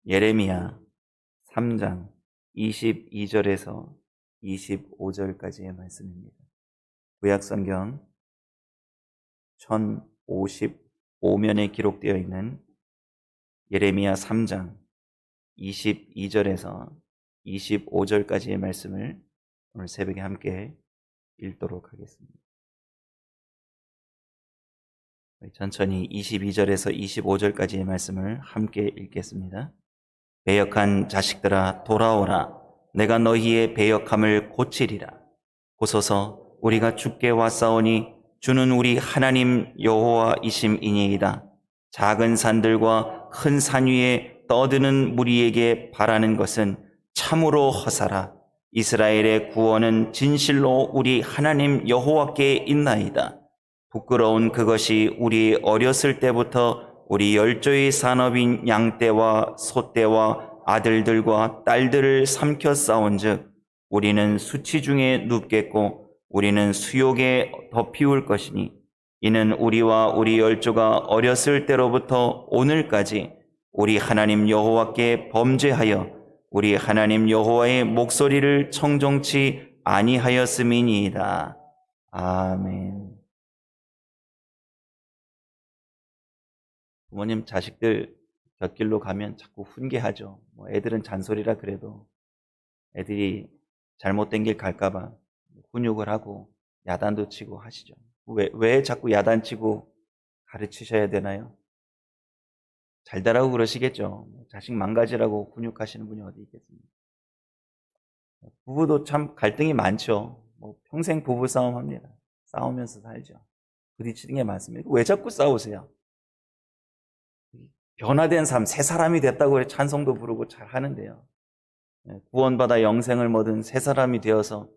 예레미야 3장 22절에서 25절까지의 말씀입니다. 구약성경 1055면에 기록되어 있는 예레미야 3장 22절에서 25절까지의 말씀을 오늘 새벽에 함께 읽도록 하겠습니다. 천천히 22절에서 25절까지의 말씀을 함께 읽겠습니다. 배역한 자식들아 돌아오라. 내가 너희의 배역함을 고치리라. 보소서 우리가 주께 왔사오니 주는 우리 하나님 여호와이심이니이다. 작은 산들과 큰 산 위에 떠드는 무리에게 바라는 것은 참으로 허사라. 이스라엘의 구원은 진실로 우리 하나님 여호와께 있나이다. 부끄러운 그것이 우리 어렸을 때부터 우리 열조의 산업인 양떼와 소떼와 아들들과 딸들을 삼켜 싸운즉 우리는 수치 중에 눕겠고 우리는 수욕에 덮이울 것이니 이는 우리와 우리 열조가 어렸을 때로부터 오늘까지 우리 하나님 여호와께 범죄하여 우리 하나님 여호와의 목소리를 청종치 아니하였음이니이다. 아멘. 부모님 자식들 곁길로 가면 자꾸 훈계하죠. 애들은 잔소리라 그래도 애들이 잘못된 길 갈까봐 훈육을 하고 야단도 치고 하시죠. 왜 자꾸 야단치고 가르치셔야 되나요? 잘 되라고 그러시겠죠. 자식 망가지라고 훈육하시는 분이 어디 있겠습니까? 부부도 참 갈등이 많죠. 평생 부부 싸움 합니다. 싸우면서 살죠. 부딪히는 게 많습니다. 왜 자꾸 싸우세요? 변화된 삶, 새 사람이 됐다고 찬송도 부르고 잘 하는데요. 구원받아 영생을 얻은 새 사람이 되어서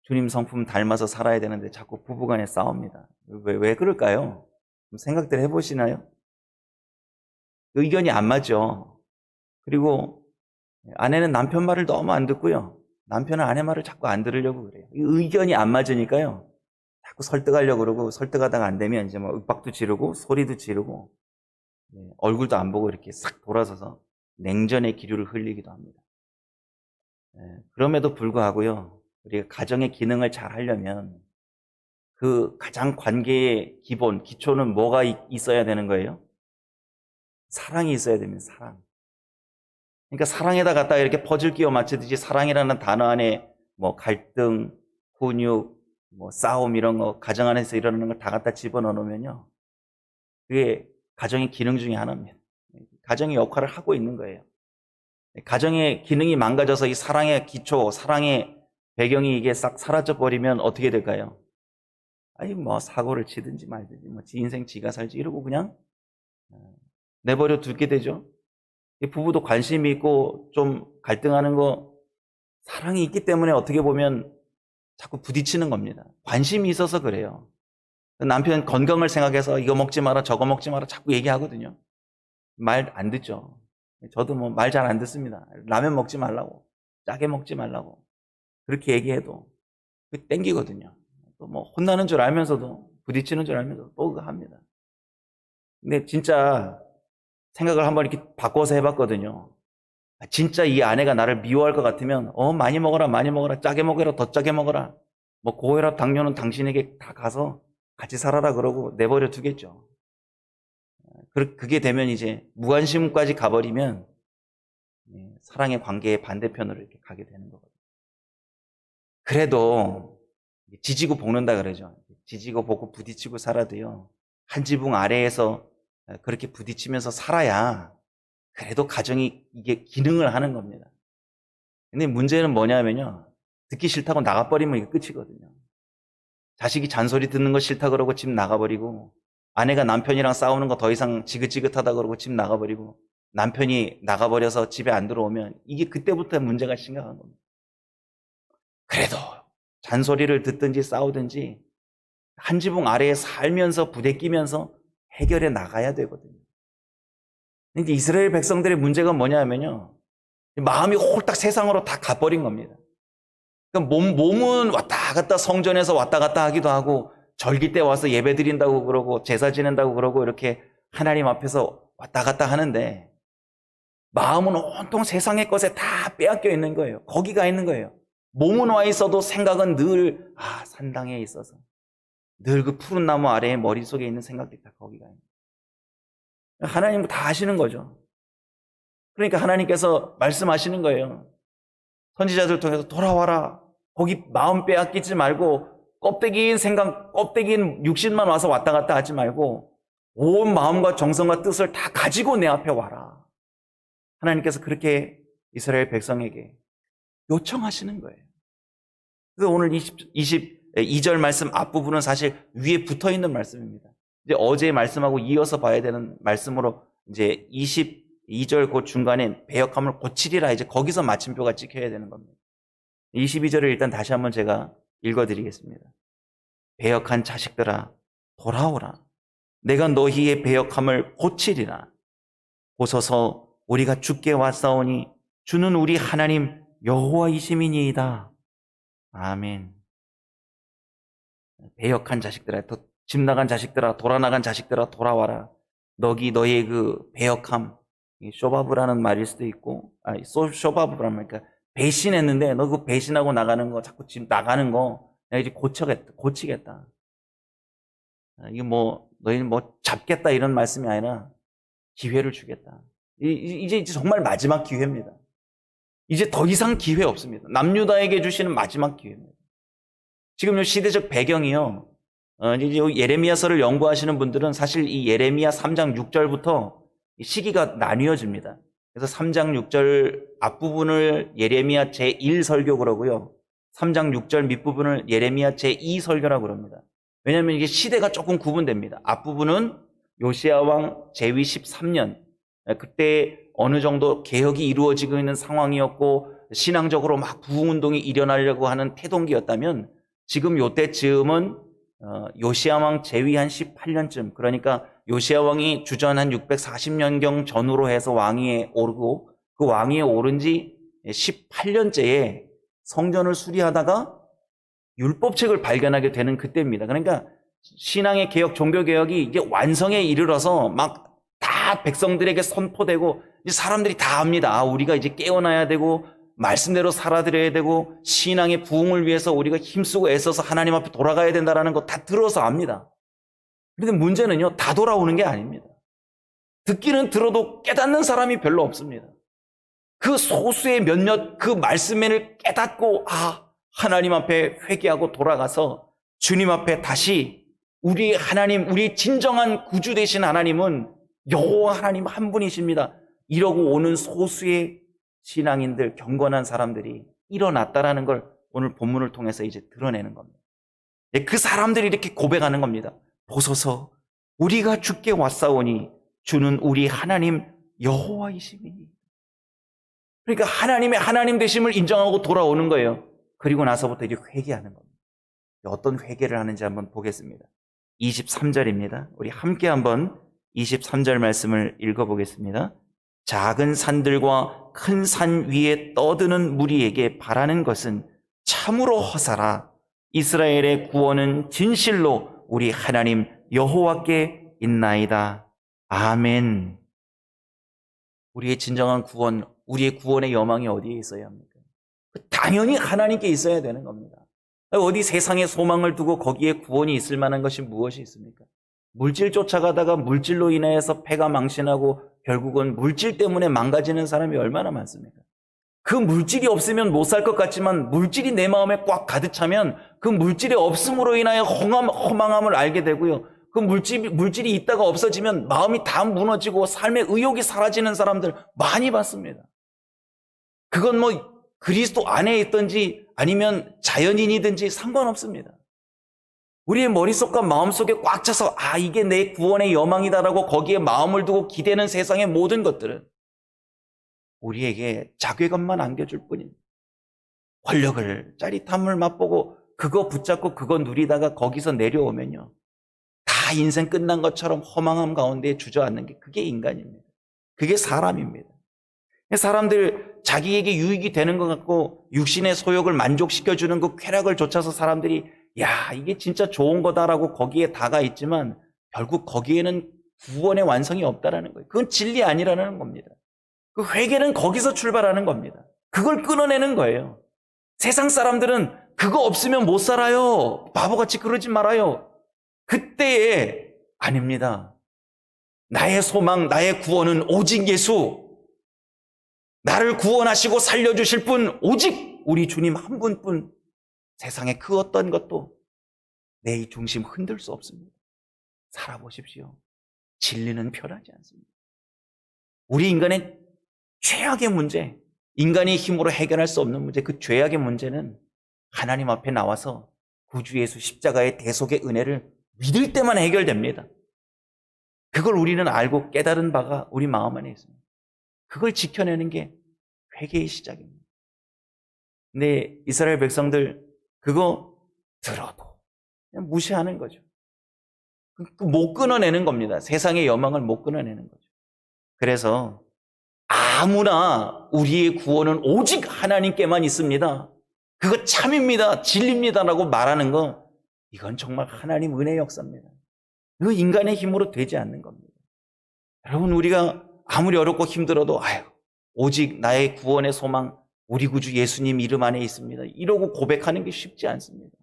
주님 성품 닮아서 살아야 되는데 자꾸 부부간에 싸웁니다. 왜 그럴까요? 생각들 해보시나요? 의견이 안 맞죠. 그리고 아내는 남편 말을 너무 안 듣고요. 남편은 아내 말을 자꾸 안 들으려고 그래요. 의견이 안 맞으니까요. 자꾸 설득하려고 그러고 설득하다가 안 되면 이제 윽박도 지르고 소리도 지르고 얼굴도 안 보고 이렇게 싹 돌아서서 냉전의 기류를 흘리기도 합니다. 그럼에도 불구하고요. 우리가 가정의 기능을 잘 하려면 그 가장 관계의 기본, 기초는 뭐가 있어야 되는 거예요? 사랑이 있어야 됩니다. 사랑. 그러니까 사랑에다 갖다가 이렇게 퍼즐 끼워 맞추듯이 사랑이라는 단어 안에 갈등, 훈육, 싸움 이런 거 가정 안에서 일어나는 걸 다 갖다 집어넣어 놓으면요. 그게 가정의 기능 중에 하나입니다. 가정의 역할을 하고 있는 거예요. 가정의 기능이 망가져서 이 사랑의 기초, 사랑의 배경이 이게 싹 사라져 버리면 어떻게 될까요? 사고를 치든지 말든지 지 인생 지가 살지 이러고 그냥 내버려 두게 되죠. 부부도 관심이 있고 좀 갈등하는 거 사랑이 있기 때문에 어떻게 보면 자꾸 부딪히는 겁니다. 관심이 있어서 그래요. 남편 건강을 생각해서 이거 먹지 마라 저거 먹지 마라 자꾸 얘기하거든요. 말 안 듣죠. 저도 말 잘 안 듣습니다. 라면 먹지 말라고 짜게 먹지 말라고 그렇게 얘기해도 땡기거든요. 또 혼나는 줄 알면서도 부딪히는 줄 알면서도 또 그거 합니다. 근데 진짜 생각을 한번 이렇게 바꿔서 해봤거든요. 진짜 이 아내가 나를 미워할 것 같으면 많이 먹어라 짜게 먹어라 더 짜게 먹어라 고혈압 당뇨는 당신에게 다 가서 같이 살아라 그러고 내버려 두겠죠. 그게 되면 이제 무관심까지 가버리면 사랑의 관계의 반대편으로 이렇게 가게 되는 거거든요. 그래도 지지고 볶는다 그러죠. 지지고 볶고 부딪히고 살아도요. 한 지붕 아래에서 그렇게 부딪히면서 살아야 그래도 가정이 이게 기능을 하는 겁니다. 근데 문제는 뭐냐면요. 듣기 싫다고 나가버리면 이게 끝이거든요. 자식이 잔소리 듣는 거 싫다 그러고 집 나가버리고 아내가 남편이랑 싸우는 거 더 이상 지긋지긋하다 그러고 집 나가버리고 남편이 나가버려서 집에 안 들어오면 이게 그때부터 문제가 심각한 겁니다. 그래도 잔소리를 듣든지 싸우든지 한 지붕 아래에 살면서 부대끼면서 해결해 나가야 되거든요. 근데 이스라엘 백성들의 문제가 뭐냐면요. 마음이 홀딱 세상으로 다 가버린 겁니다. 그러니까 몸은 왔다 갔다 성전에서 왔다 갔다 하기도 하고 절기 때 와서 예배 드린다고 그러고 제사 지낸다고 그러고 이렇게 하나님 앞에서 왔다 갔다 하는데 마음은 온통 세상의 것에 다 빼앗겨 있는 거예요. 거기가 있는 거예요. 몸은 와 있어도 생각은 늘 산당에 있어서 늘 그 푸른 나무 아래에 머릿속에 있는 생각들이 다 거기가 있는 거예요. 하나님은 다 아시는 거죠. 그러니까 하나님께서 말씀하시는 거예요. 선지자들 통해서 돌아와라. 거기 마음 빼앗기지 말고 껍데기인 생각, 껍데기인 육신만 와서 왔다 갔다 하지 말고 온 마음과 정성과 뜻을 다 가지고 내 앞에 와라. 하나님께서 그렇게 이스라엘 백성에게 요청하시는 거예요. 그래서 오늘 22절 말씀 앞부분은 사실 위에 붙어 있는 말씀입니다. 이제 어제 말씀하고 이어서 봐야 되는 말씀으로 이제 22절 그 중간에 배역함을 고치리라 이제 거기서 마침표가 찍혀야 되는 겁니다. 22절을 일단 다시 한번 제가 읽어드리겠습니다. 배역한 자식들아 돌아오라. 내가 너희의 배역함을 고치리라. 보소서 우리가 주께 왔사오니 주는 우리 하나님 여호와이심이니이다. 아멘. 배역한 자식들아, 집 나간 자식들아, 돌아나간 자식들아 돌아와라. 너희의 그 배역함, 쇼바브라는 말일 수도 있고, 쇼바브라는 말, 그러니까 배신했는데 너 그 배신하고 나가는 거, 자꾸 집 나가는 거 내가 이제 고치겠다. 이게 너희는 잡겠다 이런 말씀이 아니라 기회를 주겠다. 이제 정말 마지막 기회입니다. 이제 더 이상 기회 없습니다. 남유다에게 주시는 마지막 기회입니다. 지금 이 시대적 배경이요. 이제 예레미야서를 연구하시는 분들은 사실 이 예레미야 3장 6절부터 시기가 나뉘어집니다. 그래서 3장 6절 앞부분을 예레미야 제1설교 그러고요. 3장 6절 밑부분을 예레미야 제2설교라고 그럽니다. 왜냐하면 이게 시대가 조금 구분됩니다. 앞부분은 요시야 왕 제위 13년, 그때 어느 정도 개혁이 이루어지고 있는 상황이었고 신앙적으로 막 부흥운동이 일어나려고 하는 태동기였다면 지금 요때쯤은 요시야 왕 제위 한 18년쯤, 그러니까 요시야 왕이 주전 한 640년경 전후로 해서 왕위에 오르고 그 왕위에 오른 지 18년째에 성전을 수리하다가 율법책을 발견하게 되는 그때입니다. 그러니까 신앙의 개혁, 종교개혁이 이제 완성에 이르러서 막 다 백성들에게 선포되고 이제 사람들이 다 압니다. 우리가 이제 깨어나야 되고 말씀대로 살아드려야 되고 신앙의 부흥을 위해서 우리가 힘쓰고 애써서 하나님 앞에 돌아가야 된다는 거 다 들어서 압니다. 그런데 문제는요, 다 돌아오는 게 아닙니다. 듣기는 들어도 깨닫는 사람이 별로 없습니다. 그 소수의 몇몇 그 말씀을 깨닫고 하나님 앞에 회개하고 돌아가서 주님 앞에 다시 우리 하나님, 우리 진정한 구주 되신 하나님은 여호와 하나님 한 분이십니다. 이러고 오는 소수의 신앙인들, 경건한 사람들이 일어났다라는 걸 오늘 본문을 통해서 이제 드러내는 겁니다. 그 사람들이 이렇게 고백하는 겁니다. 보소서 우리가 주께 왔사오니 주는 우리 하나님 여호와이시니. 그러니까 하나님의 하나님 되심을 인정하고 돌아오는 거예요. 그리고 나서부터 이제 회개하는 겁니다. 어떤 회개를 하는지 한번 보겠습니다. 23절입니다. 우리 함께 한번 23절 말씀을 읽어보겠습니다. 작은 산들과 큰 산 위에 떠드는 무리에게 바라는 것은 참으로 허사라. 이스라엘의 구원은 진실로 우리 하나님 여호와께 있나이다. 아멘. 우리의 진정한 구원, 우리의 구원의 여망이 어디에 있어야 합니까? 당연히 하나님께 있어야 되는 겁니다. 어디 세상에 소망을 두고 거기에 구원이 있을 만한 것이 무엇이 있습니까? 물질 쫓아가다가 물질로 인해서 패가 망신하고 결국은 물질 때문에 망가지는 사람이 얼마나 많습니까? 그 물질이 없으면 못 살 것 같지만 물질이 내 마음에 꽉 가득 차면 그 물질이 없음으로 인하여 허망함을 알게 되고요. 그 물질이 있다가 없어지면 마음이 다 무너지고 삶의 의욕이 사라지는 사람들 많이 봤습니다. 그건 그리스도 안에 있든지 아니면 자연인이든지 상관없습니다. 우리의 머릿속과 마음속에 꽉 차서 이게 내 구원의 여망이다라고 거기에 마음을 두고 기대는 세상의 모든 것들은 우리에게 자괴감만 안겨줄 뿐입니다. 권력을, 짜릿함을 맛보고 그거 붙잡고 그거 누리다가 거기서 내려오면요, 다 인생 끝난 것처럼 허망함 가운데 주저앉는 게 그게 인간입니다. 그게 사람입니다. 사람들 자기에게 유익이 되는 것 같고 육신의 소욕을 만족시켜주는 그 쾌락을 좇아서 사람들이 이게 진짜 좋은 거다라고 거기에 다가 있지만 결국 거기에는 구원의 완성이 없다라는 거예요. 그건 진리 아니라는 겁니다. 그 회개는 거기서 출발하는 겁니다. 그걸 끊어내는 거예요. 세상 사람들은 그거 없으면 못 살아요. 바보같이 그러지 말아요. 그때에 아닙니다. 나의 소망, 나의 구원은 오직 예수. 나를 구원하시고 살려주실 분 오직 우리 주님 한 분뿐. 세상에 그 어떤 것도 내 이 중심 흔들 수 없습니다. 살아보십시오. 진리는 변하지 않습니다. 우리 인간의 죄악의 문제, 인간의 힘으로 해결할 수 없는 문제, 그 죄악의 문제는 하나님 앞에 나와서 구주 예수 십자가의 대속의 은혜를 믿을 때만 해결됩니다. 그걸 우리는 알고 깨달은 바가 우리 마음 안에 있습니다. 그걸 지켜내는 게 회개의 시작입니다. 근데 이스라엘 백성들 그거 들어도 그냥 무시하는 거죠. 못 끊어내는 겁니다. 세상의 여망을 못 끊어내는 거죠. 그래서 아무나 우리의 구원은 오직 하나님께만 있습니다. 그거 참입니다. 진리입니다라고 말하는 거, 이건 정말 하나님 은혜의 역사입니다. 이거 인간의 힘으로 되지 않는 겁니다. 여러분, 우리가 아무리 어렵고 힘들어도 오직 나의 구원의 소망 우리 구주 예수님 이름 안에 있습니다. 이러고 고백하는 게 쉽지 않습니다.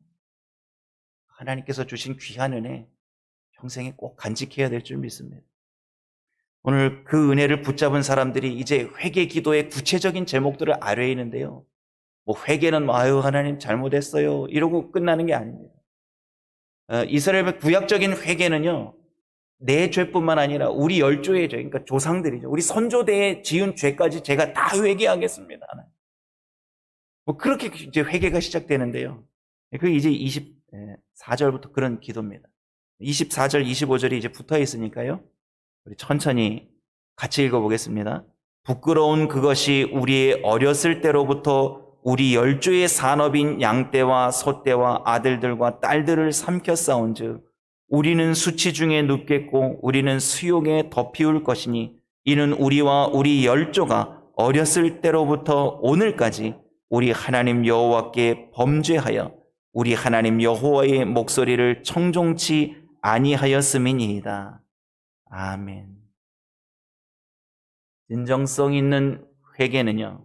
하나님께서 주신 귀한 은혜 평생에 꼭 간직해야 될 줄 믿습니다. 오늘 그 은혜를 붙잡은 사람들이 이제 회개 기도의 구체적인 제목들을 아뢰이는데요. 뭐 회개는 하나님 잘못했어요 이러고 끝나는 게 아닙니다. 이스라엘의 구약적인 회개는요, 내 죄뿐만 아니라 우리 열조의 죄, 그러니까 조상들이죠. 우리 선조대에 지은 죄까지 제가 다 회개하겠습니다. 뭐 그렇게 이제 회개가 시작되는데요. 그게 이제 24절부터 그런 기도입니다. 24절, 25절이 이제 붙어 있으니까요. 우리 천천히 같이 읽어보겠습니다. 부끄러운 그것이 우리의 어렸을 때로부터 우리 열조의 산업인 양떼와 소떼와 아들들과 딸들을 삼켰사온즉 우리는 수치 중에 눕겠고 우리는 수욕에 덮이울 것이니 이는 우리와 우리 열조가 어렸을 때로부터 오늘까지 우리 하나님 여호와께 범죄하여 우리 하나님 여호와의 목소리를 청종치 아니하였음이니이다. 아멘. 진정성 있는 회개는요,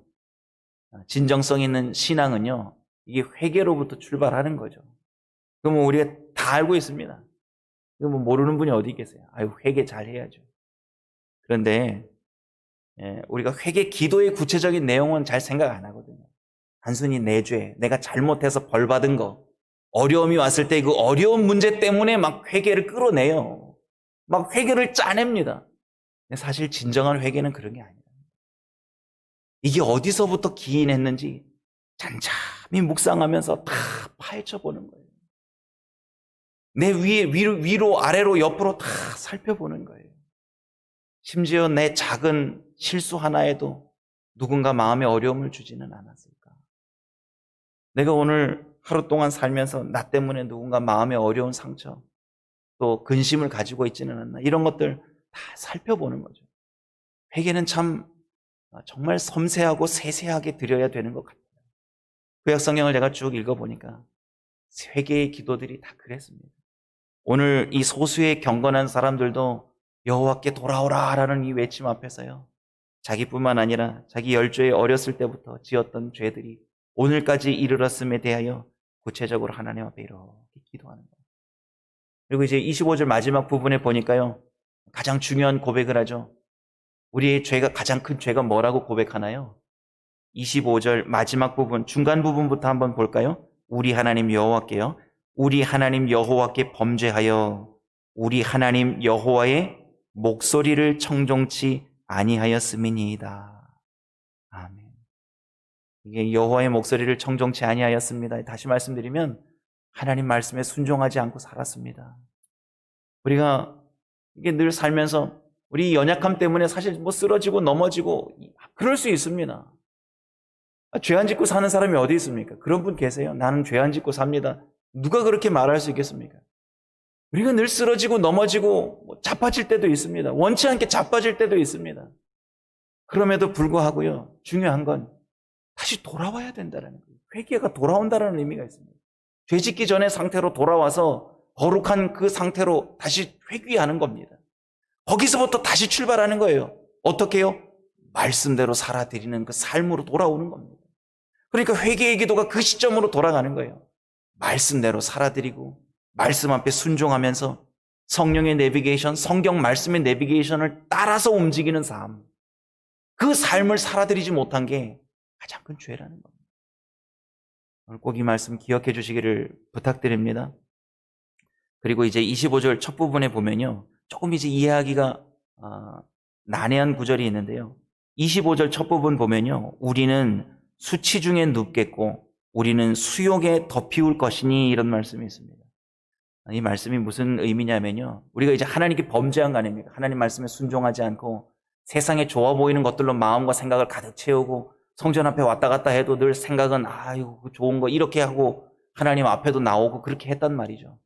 진정성 있는 신앙은요, 이게 회개로부터 출발하는 거죠. 그러면 우리가 다 알고 있습니다. 뭐 모르는 분이 어디 계세요? 회개 잘 해야죠. 그런데 우리가 회개 기도의 구체적인 내용은 잘 생각 안 하거든요. 단순히 내 죄, 내가 잘못해서 벌 받은 거, 어려움이 왔을 때 그 어려운 문제 때문에 막 회개를 끌어내요. 막 회개를 짜냅니다. 사실 진정한 회개는 그런 게 아니에요. 이게 어디서부터 기인했는지 찬찬히 묵상하면서 다 파헤쳐 보는 거예요. 내 위로 아래로 옆으로 다 살펴보는 거예요. 심지어 내 작은 실수 하나에도 누군가 마음에 어려움을 주지는 않았을까? 내가 오늘 하루 동안 살면서 나 때문에 누군가 마음에 어려운 상처, 또 근심을 가지고 있지는 않나, 이런 것들 다 살펴보는 거죠. 회개는 참 정말 섬세하고 세세하게 드려야 되는 것 같아요. 구약 성경을 제가 쭉 읽어보니까 회개의 기도들이 다 그랬습니다. 오늘 이 소수의 경건한 사람들도 여호와께 돌아오라라는 이 외침 앞에서요, 자기뿐만 아니라 자기 열조에 어렸을 때부터 지었던 죄들이 오늘까지 이르렀음에 대하여 구체적으로 하나님 앞에 이렇게 기도하는 거예요. 그리고 이제 25절 마지막 부분에 보니까요, 가장 중요한 고백을 하죠. 우리의 죄가, 가장 큰 죄가 뭐라고 고백하나요? 25절 마지막 부분, 중간 부분부터 한번 볼까요? 우리 하나님 여호와께요, 우리 하나님 여호와께 범죄하여 우리 하나님 여호와의 목소리를 청종치 아니하였음이니이다. 아멘. 이게 여호와의 목소리를 청종치 아니하였습니다. 다시 말씀드리면 하나님 말씀에 순종하지 않고 살았습니다. 우리가 이게 늘 살면서 우리 연약함 때문에 사실 뭐 쓰러지고 넘어지고 그럴 수 있습니다. 죄 안 짓고 사는 사람이 어디 있습니까? 그런 분 계세요? 나는 죄 안 짓고 삽니다. 누가 그렇게 말할 수 있겠습니까? 우리가 늘 쓰러지고 넘어지고 자빠질 때도 있습니다. 원치 않게 자빠질 때도 있습니다. 그럼에도 불구하고요, 중요한 건 다시 돌아와야 된다는 거예요. 회개가 돌아온다는 의미가 있습니다. 죄 짓기 전의 상태로 돌아와서 거룩한 그 상태로 다시 회귀하는 겁니다. 거기서부터 다시 출발하는 거예요. 어떻게 해요? 말씀대로 살아드리는 그 삶으로 돌아오는 겁니다. 그러니까 회개의 기도가 그 시점으로 돌아가는 거예요. 말씀대로 살아드리고 말씀 앞에 순종하면서 성령의 내비게이션, 성경 말씀의 내비게이션을 따라서 움직이는 삶. 그 삶을 살아드리지 못한 게 가장 큰 죄라는 겁니다. 오늘 꼭 이 말씀 기억해 주시기를 부탁드립니다. 그리고 이제 25절 첫 부분에 보면요, 조금 이제 이해하기가 난해한 구절이 있는데요. 25절 첫 부분 보면요, 우리는 수치 중에 눕겠고 우리는 수욕에 덮이울 것이니, 이런 말씀이 있습니다. 이 말씀이 무슨 의미냐면요, 우리가 이제 하나님께 범죄한 거 아닙니까? 하나님 말씀에 순종하지 않고 세상에 좋아 보이는 것들로 마음과 생각을 가득 채우고 성전 앞에 왔다 갔다 해도 늘 생각은 아이고 좋은 거 이렇게 하고 하나님 앞에도 나오고 그렇게 했단 말이죠.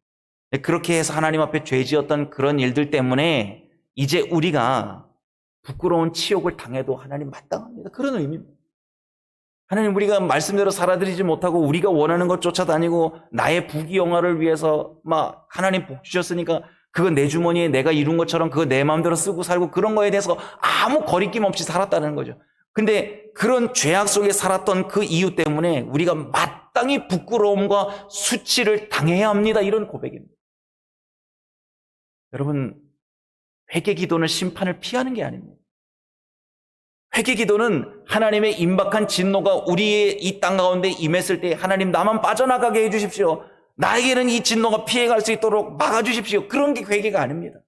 그렇게 해서 하나님 앞에 죄 지었던 그런 일들 때문에 이제 우리가 부끄러운 치욕을 당해도 하나님 마땅합니다. 그런 의미입니다. 하나님, 우리가 말씀대로 살아드리지 못하고 우리가 원하는 것 쫓아다니고 나의 부귀영화를 위해서 막 하나님 복 주셨으니까 그거 내 주머니에 내가 이룬 것처럼 그거 내 마음대로 쓰고 살고 그런 거에 대해서 아무 거리낌 없이 살았다는 거죠. 근데 그런 죄악 속에 살았던 그 이유 때문에 우리가 마땅히 부끄러움과 수치를 당해야 합니다. 이런 고백입니다. 여러분, 회개 기도는 심판을 피하는 게 아닙니다. 회개 기도는 하나님의 임박한 진노가 우리의 이 땅 가운데 임했을 때 하나님 나만 빠져나가게 해주십시오. 나에게는 이 진노가 피해갈 수 있도록 막아주십시오. 그런 게 회개가 아닙니다.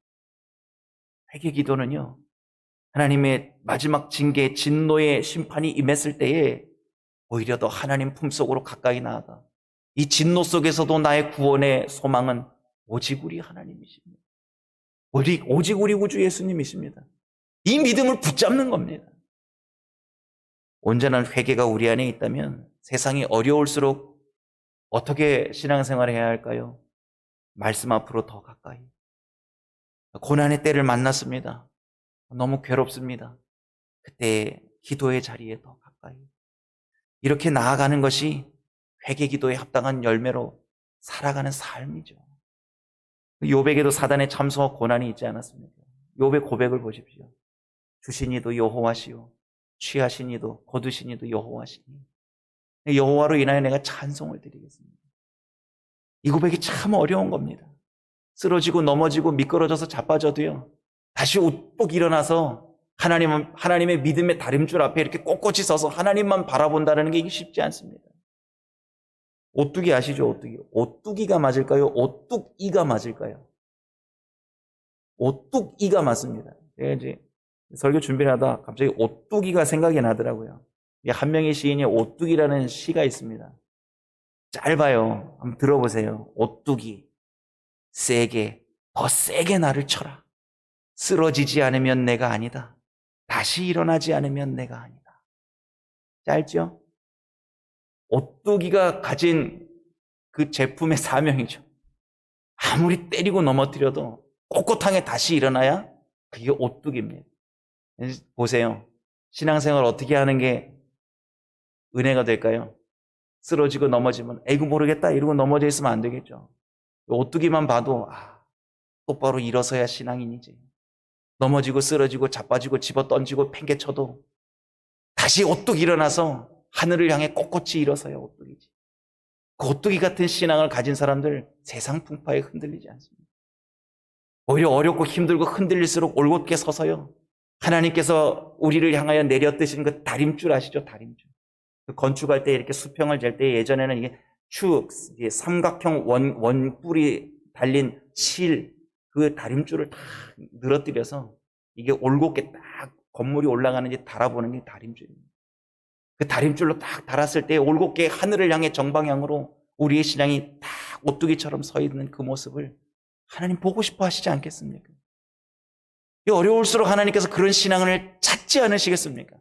회개 기도는요, 하나님의 마지막 징계, 진노의 심판이 임했을 때에 오히려 더 하나님 품속으로 가까이 나아가 이 진노 속에서도 나의 구원의 소망은 오직 우리 하나님이십니다. 오직 우리 구주 예수님이십니다. 이 믿음을 붙잡는 겁니다. 온전한 회개가 우리 안에 있다면 세상이 어려울수록 어떻게 신앙생활을 해야 할까요? 말씀 앞으로 더 가까이. 고난의 때를 만났습니다. 너무 괴롭습니다. 그때 기도의 자리에 더 가까이. 이렇게 나아가는 것이 회개 기도에 합당한 열매로 살아가는 삶이죠. 욥에게도 사단의 참소와 고난이 있지 않았습니까? 욥의 고백을 보십시오. 주신 이도 여호와시요 취하신 이도 거두신 이도 여호와시니 여호와로 인하여 내가 찬송을 드리겠습니다. 이 고백이 참 어려운 겁니다. 쓰러지고 넘어지고 미끄러져서 자빠져도요, 다시 우뚝 일어나서 하나님의 믿음의 다림줄 앞에 이렇게 꼿꼿이 서서 하나님만 바라본다는 게 이게 쉽지 않습니다. 오뚜기 아시죠? 오뚜기. 오뚜기가 맞을까요? 오뚝이가 맞을까요? 오뚝이가 맞습니다. 제가 이제 설교 준비를 하다 갑자기 오뚜기가 생각이 나더라고요. 한 명의 시인이 오뚜기라는 시가 있습니다. 짧아요. 한번 들어보세요. 오뚜기, 세게, 더 세게 나를 쳐라. 쓰러지지 않으면 내가 아니다. 다시 일어나지 않으면 내가 아니다. 짧죠? 오뚜기가 가진 그 제품의 사명이죠. 아무리 때리고 넘어뜨려도 꼿꼿하게 다시 일어나야 그게 오뚜기입니다. 보세요. 신앙생활 어떻게 하는 게 은혜가 될까요? 쓰러지고 넘어지면 에이구 모르겠다 이러고 넘어져 있으면 안 되겠죠. 오뚜기만 봐도 똑바로 일어서야 신앙인이지. 넘어지고 쓰러지고 자빠지고 집어 던지고 팽개쳐도 다시 오뚝 일어나서 하늘을 향해 꼿꼿이 일어서야 오뚜기지. 그 오뚜기 같은 신앙을 가진 사람들 세상 풍파에 흔들리지 않습니다. 오히려 어렵고 힘들고 흔들릴수록 올곧게 서서요, 하나님께서 우리를 향하여 내려뜨신 그 다림줄 아시죠? 다림줄. 그 건축할 때 이렇게 수평을 잴 때 예전에는 이게 축 삼각형 원뿔이 달린 실, 그 다림줄을 다 늘어뜨려서 이게 올곧게 딱 건물이 올라가는지 달아보는 게 다림줄입니다. 그 다림줄로 딱 달았을 때 올곧게 하늘을 향해 정방향으로 우리의 신앙이 딱 오뚜기처럼 서 있는 그 모습을 하나님 보고 싶어 하시지 않겠습니까? 어려울수록 하나님께서 그런 신앙을 찾지 않으시겠습니까?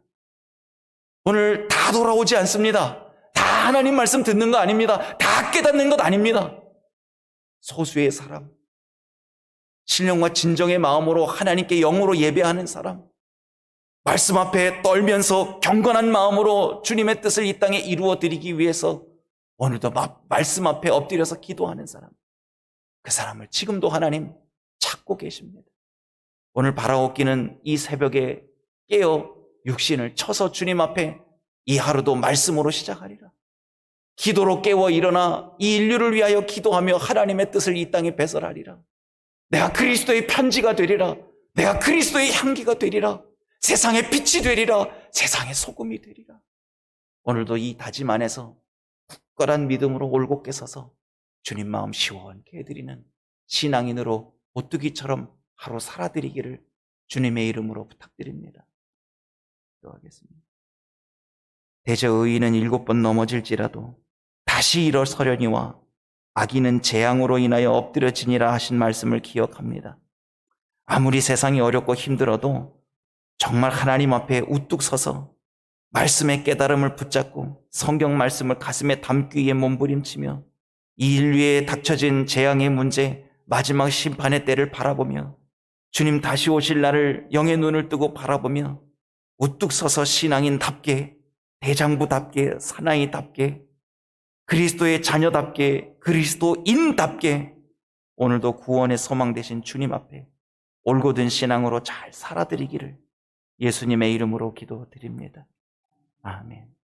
오늘 다 돌아오지 않습니다. 다 하나님 말씀 듣는 거 아닙니다. 다 깨닫는 것 아닙니다. 소수의 사람, 신령과 진정의 마음으로 하나님께 영으로 예배하는 사람, 말씀 앞에 떨면서 경건한 마음으로 주님의 뜻을 이 땅에 이루어 드리기 위해서 오늘도 말씀 앞에 엎드려서 기도하는 사람, 그 사람을 지금도 하나님 찾고 계십니다. 오늘 바라옵기는 이 새벽에 깨어 육신을 쳐서 주님 앞에 이 하루도 말씀으로 시작하리라. 기도로 깨워 일어나 이 인류를 위하여 기도하며 하나님의 뜻을 이 땅에 배설하리라. 내가 그리스도의 편지가 되리라. 내가 그리스도의 향기가 되리라. 세상의 빛이 되리라. 세상의 소금이 되리라. 오늘도 이 다짐 안에서 굳건한 믿음으로 올곧게 서서 주님 마음 시원케 해드리는 신앙인으로 오뚜기처럼 하루 살아드리기를 주님의 이름으로 부탁드립니다. 기도하겠습니다. 대저 의인은 7번 넘어질지라도 다시 일어서려니와 악인은 재앙으로 인하여 엎드려지니라 하신 말씀을 기억합니다. 아무리 세상이 어렵고 힘들어도 정말 하나님 앞에 우뚝 서서 말씀의 깨달음을 붙잡고 성경 말씀을 가슴에 담기 위해 몸부림치며 이 인류에 닥쳐진 재앙의 문제, 마지막 심판의 때를 바라보며 주님 다시 오실 날을 영의 눈을 뜨고 바라보며 우뚝 서서 신앙인답게, 대장부답게, 사나이답게, 그리스도의 자녀답게, 그리스도인답게 오늘도 구원의 소망 되신 주님 앞에 올곧은 신앙으로 잘 살아드리기를 예수님의 이름으로 기도드립니다. 아멘.